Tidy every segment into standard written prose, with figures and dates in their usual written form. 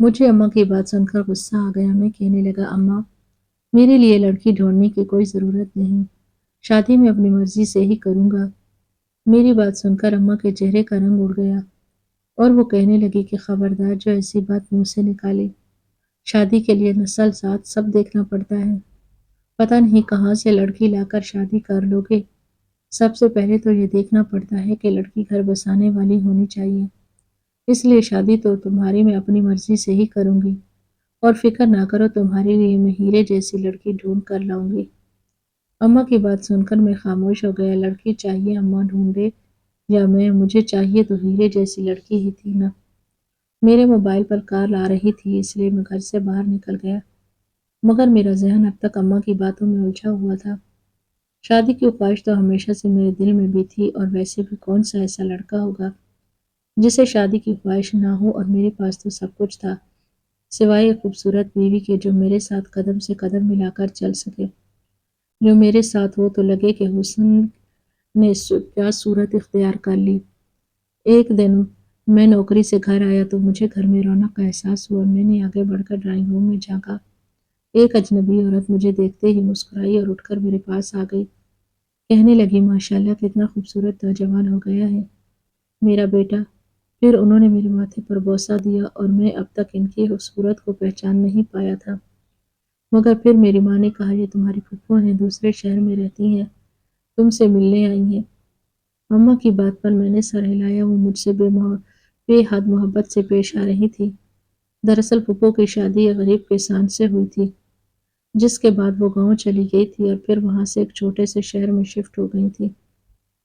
مجھے اماں کی بات سن کر غصہ آ گیا۔ میں کہنے لگا، اماں، میرے لیے لڑکی ڈھونڈنے کی کوئی ضرورت نہیں، شادی میں اپنی مرضی سے ہی کروں گا۔ میری بات سن کر اماں کے چہرے کا رنگ اڑ گیا اور وہ کہنے لگی کہ خبردار جو ایسی بات منہ سے نکالے، شادی کے لیے نسل ذات سب دیکھنا پڑتا ہے، پتہ نہیں کہاں سے لڑکی لا کر شادی کر لو گے۔ سب سے پہلے تو یہ دیکھنا پڑتا ہے کہ لڑکی گھر بسانے والی ہونی چاہیے، اس لیے شادی تو تمہاری میں اپنی مرضی سے ہی کروں گی، اور فکر نہ کرو، تمہارے لیے میں ہیرے جیسی لڑکی ڈھونڈ کر لاؤں گی۔ اماں کی بات سن کر میں خاموش ہو گیا۔ لڑکی چاہیے اماں ڈھونڈے یا میں، مجھے چاہیے تو ہیرے جیسی لڑکی ہی تھی نا۔ میرے موبائل پر کال آ رہی تھی، اس لیے میں گھر سے باہر نکل گیا، مگر میرا ذہن اب تک اماں کی باتوں میں الجھا ہوا تھا۔ شادی کی خواہش تو ہمیشہ سے میرے دل میں بھی تھی، اور ویسے بھی کون سا ایسا لڑکا ہوگا جسے شادی کی خواہش نہ ہو، اور میرے پاس تو سب کچھ تھا سوائے ایک خوبصورت بیوی کے جو میرے ساتھ قدم سے قدم ملا کر چل سکے، جو میرے ساتھ ہو تو لگے کہ حسن نے کیا صورت اختیار کر لی۔ ایک دن میں نوکری سے گھر آیا تو مجھے گھر میں رونق کا احساس ہوا۔ میں نے آگے بڑھ کر ڈرائنگ روم میں جھانکا۔ ایک اجنبی عورت مجھے دیکھتے ہی مسکرائی اور اٹھ کر میرے پاس آ گئی، کہنے لگی، ماشاءاللہ کتنا خوبصورت نوجوان ہو گیا ہے میرا بیٹا۔ پھر انہوں نے میرے ماتھے پر بوسہ دیا، اور میں اب تک ان کی صورت کو پہچان نہیں پایا تھا، مگر پھر میری ماں نے کہا، یہ تمہاری پھپھو ہیں، دوسرے شہر میں رہتی ہیں، تم سے ملنے آئی ہیں۔ اماں کی بات پر میں نے سر ہلایا۔ وہ مجھ سے بے حد محبت سے پیش آ رہی تھی۔ دراصل پھپھو کی شادی ایک غریب کسان سے ہوئی تھی، جس کے بعد وہ گاؤں چلی گئی تھی اور پھر وہاں سے ایک چھوٹے سے شہر میں شفٹ ہو گئی تھی،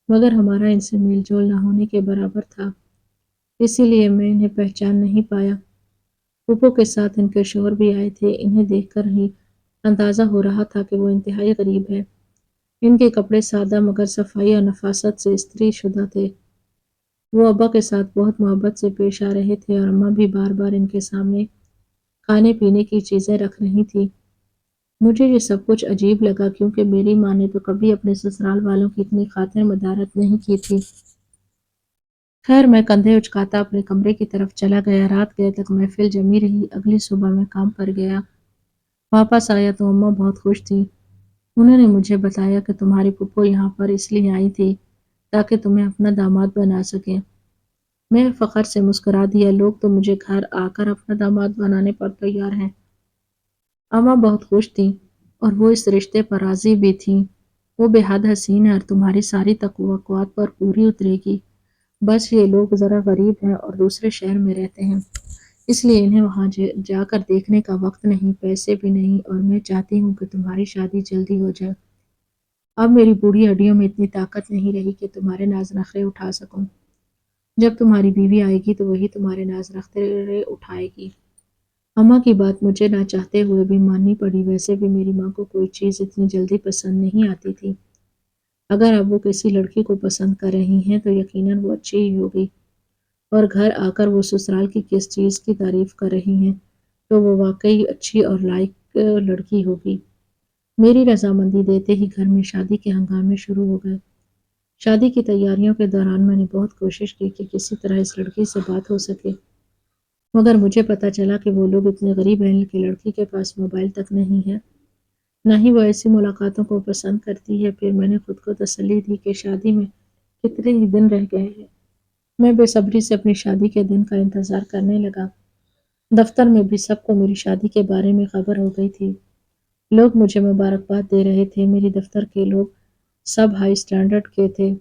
مگر ہمارا ان سے میل جول نہ ہونے کے برابر تھا، اسی لیے میں انہیں پہچان نہیں پایا۔ پھپھو کے ساتھ ان کے شوہر بھی آئے تھے، انہیں دیکھ کر ہی اندازہ ہو رہا تھا کہ وہ انتہائی غریب ہے۔ ان کے کپڑے سادہ مگر صفائی اور نفاست سے استری شدہ تھے۔ وہ ابا کے ساتھ بہت محبت سے پیش آ رہے تھے، اور اماں بھی بار بار ان کے سامنے کھانے پینے کی چیزیں رکھ رہی تھی۔ مجھے یہ سب کچھ عجیب لگا، کیونکہ میری ماں نے تو کبھی اپنے سسرال والوں کی اتنی خاطر مدارت نہیں کی تھی۔ خیر، میں کندھے اچکاتا اپنے کمرے کی طرف چلا گیا۔ رات گئے تک محفل جمی رہی۔ اگلی صبح میں کام پر گیا، واپس آیا تو اماں بہت خوش تھی۔ انہوں نے مجھے بتایا کہ تمہاری پھپھو یہاں پر اس لیے آئی تھی تاکہ تمہیں اپنا داماد بنا سکیں۔ میں فخر سے مسکرا دیا، لوگ تو مجھے گھر آ کر اپنا داماد بنانے پر تیار ہیں۔ اماں بہت خوش تھیں، اور وہ اس رشتے پر راضی بھی تھیں۔ وہ بے حد حسین ہے اور تمہاری ساری توقعات پر پوری اترے گی، بس یہ لوگ ذرا غریب ہیں اور دوسرے شہر میں رہتے ہیں، اس لیے انہیں وہاں جا کر دیکھنے کا وقت نہیں، پیسے بھی نہیں، اور میں چاہتی ہوں کہ تمہاری شادی جلدی ہو جائے۔ اب میری بوڑھی ہڈیوں میں اتنی طاقت نہیں رہی کہ تمہارے ناز نخرے اٹھا سکوں۔ جب تمہاری بیوی آئے گی تو وہی تمہارے ناز نخرے اٹھائے گی۔ اماں کی بات مجھے نہ چاہتے ہوئے بھی ماننی پڑی۔ ویسے بھی میری ماں کو کوئی چیز اتنی جلدی پسند نہیں آتی تھی۔ اگر اب وہ کسی لڑکی کو پسند کر رہی ہیں تو یقیناً وہ اچھی ہی ہوگی، اور گھر آ کر وہ سسرال کی کس چیز کی تعریف کر رہی ہیں تو وہ واقعی اچھی اور لائق لڑکی ہوگی۔ میری رضامندی دیتے ہی گھر میں شادی کے ہنگامے شروع ہو گئے۔ شادی کی تیاریوں کے دوران میں نے بہت کوشش کی کہ کسی طرح اس لڑکی سے بات ہو سکے، مگر مجھے پتہ چلا کہ وہ لوگ اتنے غریب ہیں کہ لڑکی کے پاس موبائل تک نہیں ہے، نہ ہی وہ ایسی ملاقاتوں کو پسند کرتی ہے۔ پھر میں نے خود کو تسلی دی کہ شادی میں کتنے ہی دن رہ گئے ہیں۔ میں بے صبری سے اپنی شادی کے دن کا انتظار کرنے لگا۔ دفتر میں بھی سب کو میری شادی کے بارے میں خبر ہو گئی تھی۔ لوگ مجھے مبارکباد دے رہے تھے۔ میری دفتر کے لوگ سب ہائی اسٹینڈرڈ کے تھے۔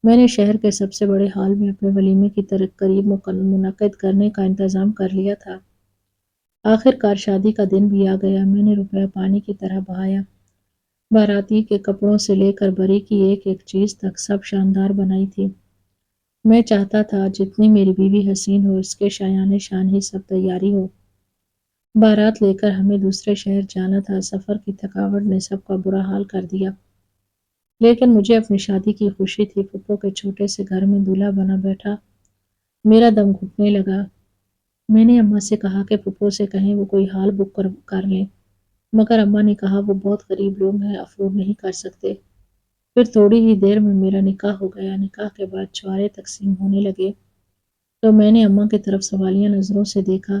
میں نے شہر کے سب سے بڑے ہال میں اپنے ولیمے کی قریب منعقد کرنے کا انتظام کر لیا تھا۔ آخر کار شادی کا دن بھی آ گیا۔ میں نے روپیہ پانی کی طرح بہایا۔ باراتی کے کپڑوں سے لے کر بری کی ایک ایک چیز تک سب شاندار بنائی تھی۔ میں چاہتا تھا جتنی میری بیوی حسین ہو، اس کے شایان شان ہی سب تیاری ہو۔ بارات لے کر ہمیں دوسرے شہر جانا تھا۔ سفر کی تھکاوٹ نے سب کا برا حال کر دیا، لیکن مجھے اپنی شادی کی خوشی تھی۔ پھپھو کے چھوٹے سے گھر میں دولہا بنا بیٹھا میرا دم گھٹنے لگا۔ میں نے اماں سے کہا کہ پھپھو سے کہیں وہ کوئی ہال بک کر لیں، مگر اماں نے کہا وہ بہت غریب لوگ ہیں، افورڈ نہیں کر سکتے۔ پھر تھوڑی ہی دیر میں میرا نکاح ہو گیا۔ نکاح کے بعد چھوارے تقسیم ہونے لگے تو میں نے اماں کی طرف سوالیہ نظروں سے دیکھا۔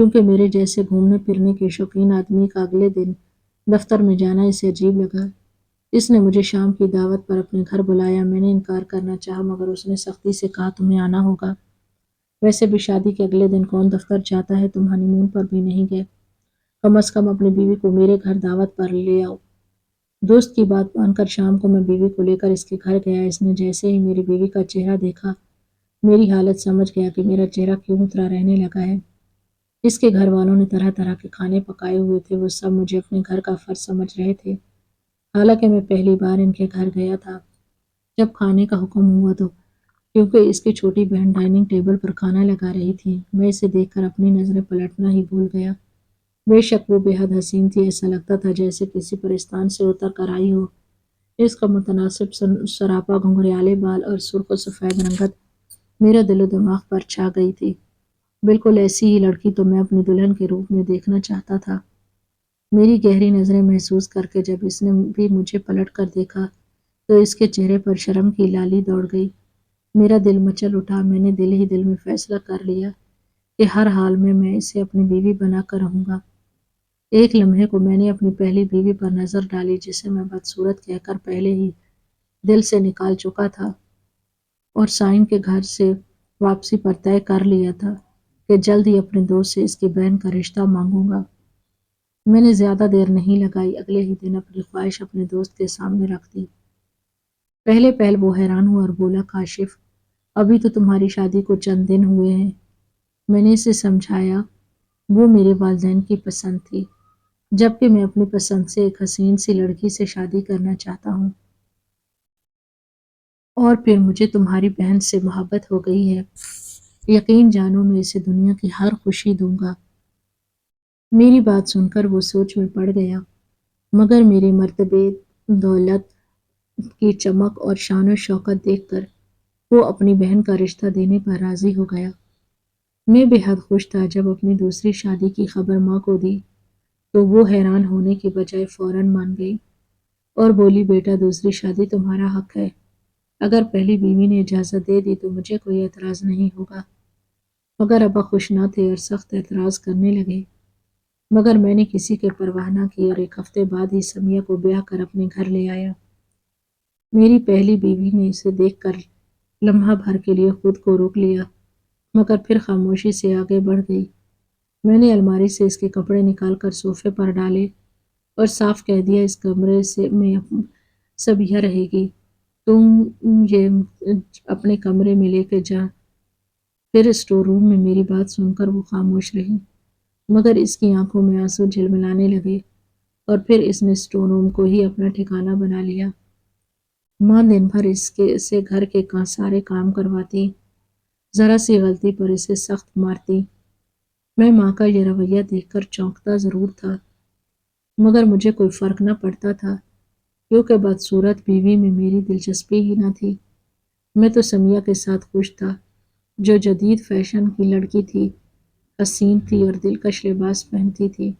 کیونکہ میرے جیسے گھومنے پھرنے کے شوقین آدمی کا اگلے دن دفتر میں جانا اسے عجیب لگا۔ اس نے مجھے شام کی دعوت پر اپنے گھر بلایا۔ میں نے انکار کرنا چاہا مگر اس نے سختی سے کہا تمہیں آنا ہوگا۔ ویسے بھی شادی کے اگلے دن کون دفتر جاتا ہے، تم ہنی مون پر بھی نہیں گئے، کم از کم اپنی بیوی کو میرے گھر دعوت پر لے آؤ۔ دوست کی بات مان کر شام کو میں بیوی کو لے کر اس کے گھر گیا۔ اس نے جیسے ہی میری بیوی کا چہرہ دیکھا میری حالت سمجھ گیا کہ میرا چہرہ کیوں اترا رہنے لگا ہے۔ اس کے گھر والوں نے طرح طرح کے کھانے پکائے ہوئے تھے، وہ سب مجھے اپنے گھر کا فرض سمجھ رہے تھے، حالانکہ میں پہلی بار ان کے گھر گیا تھا۔ جب کھانے کا حکم ہوا تو کیونکہ اس کی چھوٹی بہن ڈائننگ ٹیبل پر کھانا لگا رہی تھی، میں اسے دیکھ کر اپنی نظریں پلٹنا ہی بھول گیا۔ بے شک وہ بے حد حسین تھی، ایسا لگتا تھا جیسے کسی پرستان سے اتر کر آئی ہو۔ اس کا متناسب سراپا گھنگریالے بال اور سرخ و سفید رنگت میرا دل و دماغ پر چھا گئی تھی۔ بالکل ایسی ہی لڑکی تو میں اپنی دلہن کے روپ میں دیکھنا چاہتا تھا۔ میری گہری نظریں محسوس کر کے جب اس نے بھی مجھے پلٹ کر دیکھا تو اس کے چہرے پر شرم کی لالی دوڑ گئی۔ میرا دل مچل اٹھا۔ میں نے دل ہی دل میں فیصلہ کر لیا کہ ہر حال میں اسے اپنی بیوی بنا کر رہوں گا۔ ایک لمحے کو میں نے اپنی پہلی بیوی پر نظر ڈالی جسے میں بدصورت کہہ کر پہلے ہی دل سے نکال چکا تھا اور سائن کے گھر سے واپسی پر طے کر لیا تھا کہ جلد ہی اپنے دوست سے اس کی بہن کا رشتہ مانگوں گا۔ میں نے زیادہ دیر نہیں لگائی، اگلے ہی دن اپنی خواہش اپنے دوست کے سامنے رکھ دی۔ پہلے پہل وہ حیران ہوا اور بولا کاشف ابھی تو تمہاری شادی کو چند دن ہوئے ہیں۔ میں نے اسے سمجھایا وہ میرے والدین کی پسند تھی، جبکہ میں اپنی پسند سے ایک حسین سی لڑکی سے شادی کرنا چاہتا ہوں، اور پھر مجھے تمہاری بہن سے محبت ہو گئی ہے۔ یقین جانو میں اسے دنیا کی ہر خوشی دوں گا۔ میری بات سن کر وہ سوچ میں پڑ گیا، مگر میرے مرتبے، دولت کی چمک اور شان و شوکت دیکھ کر وہ اپنی بہن کا رشتہ دینے پر راضی ہو گیا۔ میں بے حد خوش تھا۔ جب اپنی دوسری شادی کی خبر ماں کو دی تو وہ حیران ہونے کے بجائے فوراً مان گئی اور بولی بیٹا دوسری شادی تمہارا حق ہے، اگر پہلی بیوی نے اجازت دے دی تو مجھے کوئی اعتراض نہیں ہوگا۔ مگر ابا خوش نہ تھے اور سخت اعتراض کرنے لگے، مگر میں نے کسی کے پرواہ نہ کی اور ایک ہفتے بعد ہی سمیہ کو بیاہ کر اپنے گھر لے آیا۔ میری پہلی بیوی نے اسے دیکھ کر لمحہ بھر کے لیے خود کو روک لیا، مگر پھر خاموشی سے آگے بڑھ گئی۔ میں نے الماری سے اس کے کپڑے نکال کر صوفے پر ڈالے اور صاف کہہ دیا اس کمرے میں سبیہ رہے گی، تم یہ اپنے کمرے میں لے کے جا۔ پھر اسٹور روم میں میری بات سن کر وہ خاموش رہی، مگر اس کی آنکھوں میں آنسو جھلملانے لگے اور پھر اس نے اسٹور روم کو ہی اپنا ٹھکانہ بنا لیا۔ ماں دن بھر اسے گھر کے سارے کام کرواتی، ذرا سی غلطی پر اسے سخت مارتی۔ میں ماں کا یہ رویہ دیکھ کر چونکتا ضرور تھا، مگر مجھے کوئی فرق نہ پڑتا تھا کیونکہ بدصورت بیوی میں میری دلچسپی ہی نہ تھی۔ میں تو سمیہ کے ساتھ خوش تھا، جو جدید فیشن کی لڑکی تھی، حسین تھی اور دلکش لباس پہنتی تھی۔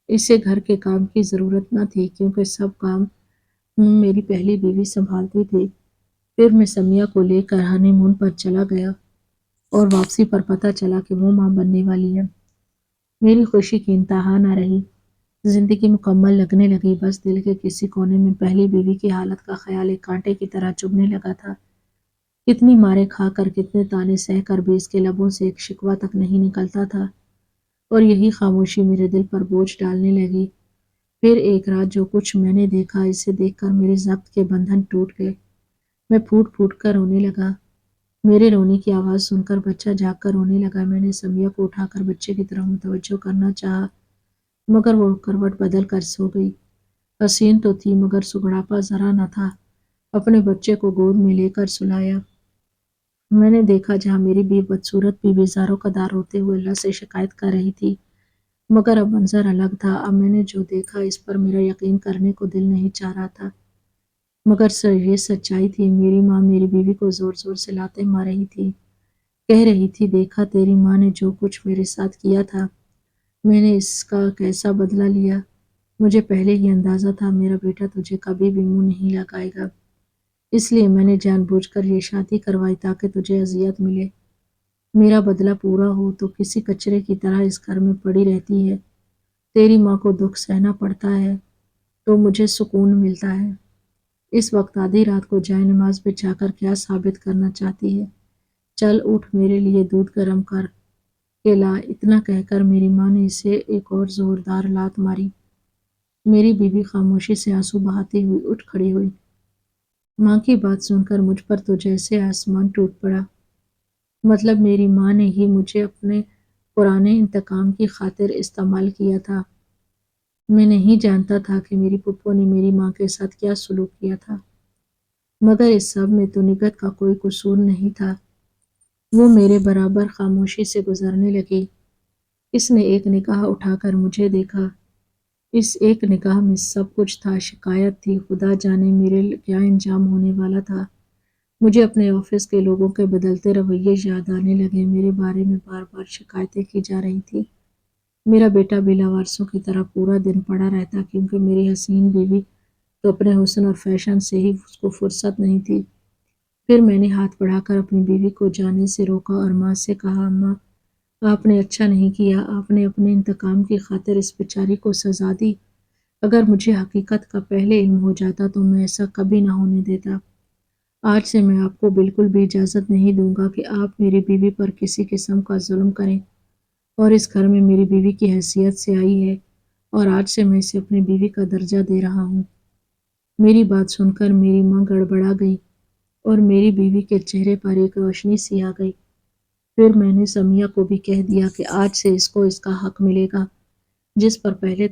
اسے گھر کے کام کی ضرورت نہ تھی کیونکہ سب کام میری پہلی بیوی سنبھالتی تھی۔ پھر میں سمیہ کو لے کر ہنی مون پر چلا گیا اور واپسی پر پتہ چلا کہ وہ ماں بننے والی ہے۔ میری خوشی کی انتہا نہ رہی، زندگی مکمل لگنے لگی۔ بس دل کے کسی کونے میں پہلی بیوی کی حالت کا خیال ایک کانٹے کی طرح چبھنے لگا تھا۔ کتنی مارے کھا کر، کتنے طعنے سہ کر بھی اس کے لبوں سے ایک شکوہ تک نہیں نکلتا تھا، اور یہی خاموشی میرے دل پر بوجھ ڈالنے لگی۔ پھر ایک رات جو کچھ میں نے دیکھا، اسے دیکھ کر میرے ضبط کے بندھن ٹوٹ گئے۔ میں پھوٹ پھوٹ کر رونے لگا۔ میرے رونے کی آواز سن کر بچہ جاگ کر رونے لگا۔ میں نے سمیہ کو اٹھا کر بچے کی طرف متوجہ کرنا چاہا، مگر وہ کروٹ بدل کر سو گئی۔ حسین تو تھی مگر سگڑاپا ذرا نہ تھا۔ اپنے بچے کو گود میں لے کر سلایا۔ میں نے دیکھا جہاں میری بدصورت بیوی زاروں قدار روتے ہوئے اللہ سے شکایت کر رہی تھی، مگر اب منظر الگ تھا۔ اب میں نے جو دیکھا اس پر میرا یقین کرنے کو دل نہیں چاہ رہا تھا، مگر یہ سچائی تھی۔ میری ماں میری بیوی کو زور زور سے لاتیں مار رہی تھی، کہہ رہی تھی دیکھا تیری ماں نے جو کچھ میرے ساتھ کیا تھا، میں نے اس کا کیسا بدلہ لیا۔ مجھے پہلے ہی اندازہ تھا میرا بیٹا تجھے کبھی بھی منہ نہیں لگائے گا، اس لیے میں نے جان بوجھ کر یہ شادی کروائی تاکہ تجھے اذیت ملے۔ میرا بدلہ پورا ہو تو کسی کچرے کی طرح اس گھر میں پڑی رہتی ہے۔ تیری ماں کو دکھ سہنا پڑتا ہے تو مجھے سکون ملتا ہے۔ اس وقت آدھی رات کو جائے نماز بچھا کر کیا ثابت کرنا چاہتی ہے؟ چل اٹھ، میرے لیے دودھ گرم کر کے لا۔ اتنا کہہ کر میری ماں نے اسے ایک اور زوردار لات ماری۔ میری بیوی خاموشی سے آنسو بہاتی ہوئی اٹھ کھڑی ہوئی۔ ماں کی بات سن کر مجھ پر تو جیسے آسمان ٹوٹ پڑا۔ مطلب میری ماں نے ہی مجھے اپنے پرانے انتقام کی خاطر استعمال کیا تھا۔ میں نہیں جانتا تھا کہ میری پھپھو نے میری ماں کے ساتھ کیا سلوک کیا تھا، مگر اس سب میں تو نگہت کا کوئی قصور نہیں تھا۔ وہ میرے برابر خاموشی سے گزرنے لگی۔ اس نے ایک نگاہ اٹھا کر مجھے دیکھا۔ اس ایک نگاہ میں سب کچھ تھا، شکایت تھی، خدا جانے میرے کیا انجام ہونے والا تھا۔ مجھے اپنے آفس کے لوگوں کے بدلتے رویے یاد آنے لگے۔ میرے بارے میں بار بار شکایتیں کی جا رہی تھی۔ میرا بیٹا بھی لاوارثوں کی طرح پورا دن پڑا رہتا، کیونکہ میری حسین بیوی تو اپنے حسن اور فیشن سے ہی اس کو فرصت نہیں تھی۔ پھر میں نے ہاتھ بڑھا کر اپنی بیوی کو جانے سے روکا اور ماں سے کہا، اماں آپ نے اچھا نہیں کیا، آپ نے اپنے انتقام کی خاطر اس بیچاری کو سزا دی۔ اگر مجھے حقیقت کا پہلے علم ہو جاتا تو میں ایسا کبھی نہ ہونے دیتا۔ آج سے میں آپ کو بالکل بھی اجازت نہیں دوں گا کہ آپ میری بیوی پر کسی قسم کا ظلم کریں، اور اس گھر میں میری بیوی کی حیثیت سے آئی ہے، اور آج سے میں اسے اپنی بیوی کا درجہ دے رہا ہوں۔ میری بات سن کر میری ماں گڑبڑا گئی اور میری بیوی کے چہرے پر ایک روشنی سی آ گئی۔ پھر میں نے سمیہ کو بھی کہہ دیا کہ آج سے اس کو اس کا حق ملے گا، جس پر پہلے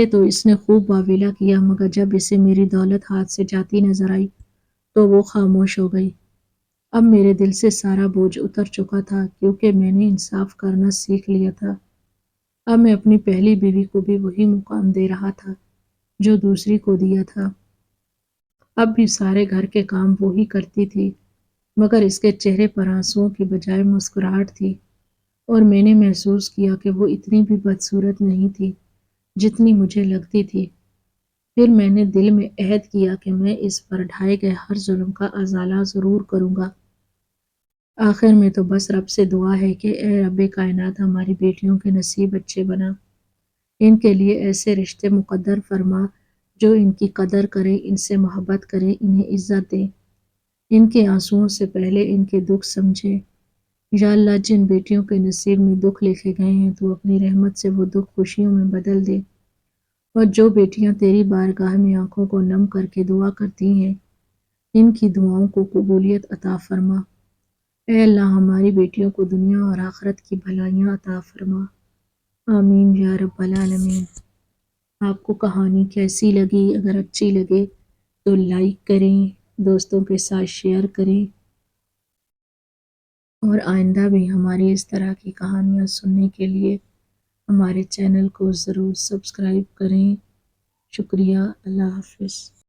تو اس نے خوب واویلا کیا، مگر جب اسے میری دولت ہاتھ سے جاتی نظر آئی تو وہ خاموش ہو گئی۔ اب میرے دل سے سارا بوجھ اتر چکا تھا، کیونکہ میں نے انصاف کرنا سیکھ لیا تھا۔ اب میں اپنی پہلی بیوی کو بھی وہی مقام دے رہا تھا جو دوسری کو دیا تھا۔ اب بھی سارے گھر کے کام وہی کرتی تھی، مگر اس کے چہرے پر آنسوؤں کی بجائے مسکراہٹ تھی، اور میں نے محسوس کیا کہ وہ اتنی بھی بدصورت نہیں تھی جتنی مجھے لگتی تھی۔ پھر میں نے دل میں عہد کیا کہ میں اس پر ڈھائے گئے ہر ظلم کا ازالہ ضرور کروں گا۔ آخر میں تو بس رب سے دعا ہے کہ اے رب کائنات، ہماری بیٹیوں کے نصیب اچھے بنا، ان کے لیے ایسے رشتے مقدر فرما جو ان کی قدر کریں، ان سے محبت کریں، انہیں عزت دیں، ان کے آنسوؤں سے پہلے ان کے دکھ سمجھیں۔ یا اللہ، جن بیٹیوں کے نصیب میں دکھ لکھے گئے ہیں تو اپنی رحمت سے وہ دکھ خوشیوں میں بدل دے، اور جو بیٹیاں تیری بارگاہ میں آنکھوں کو نم کر کے دعا کرتی ہیں، ان کی دعاؤں کو قبولیت عطا فرما۔ اے اللہ، ہماری بیٹیوں کو دنیا اور آخرت کی بھلائیاں عطا فرما۔ آمین یا رب العالمین۔ آپ کو کہانی کیسی لگی؟ اگر اچھی لگے تو لائک کریں، دوستوں کے ساتھ شیئر کریں، اور آئندہ بھی ہماری اس طرح کی کہانیاں سننے کے لیے ہمارے چینل کو ضرور سبسکرائب کریں۔ شکریہ، اللہ حافظ۔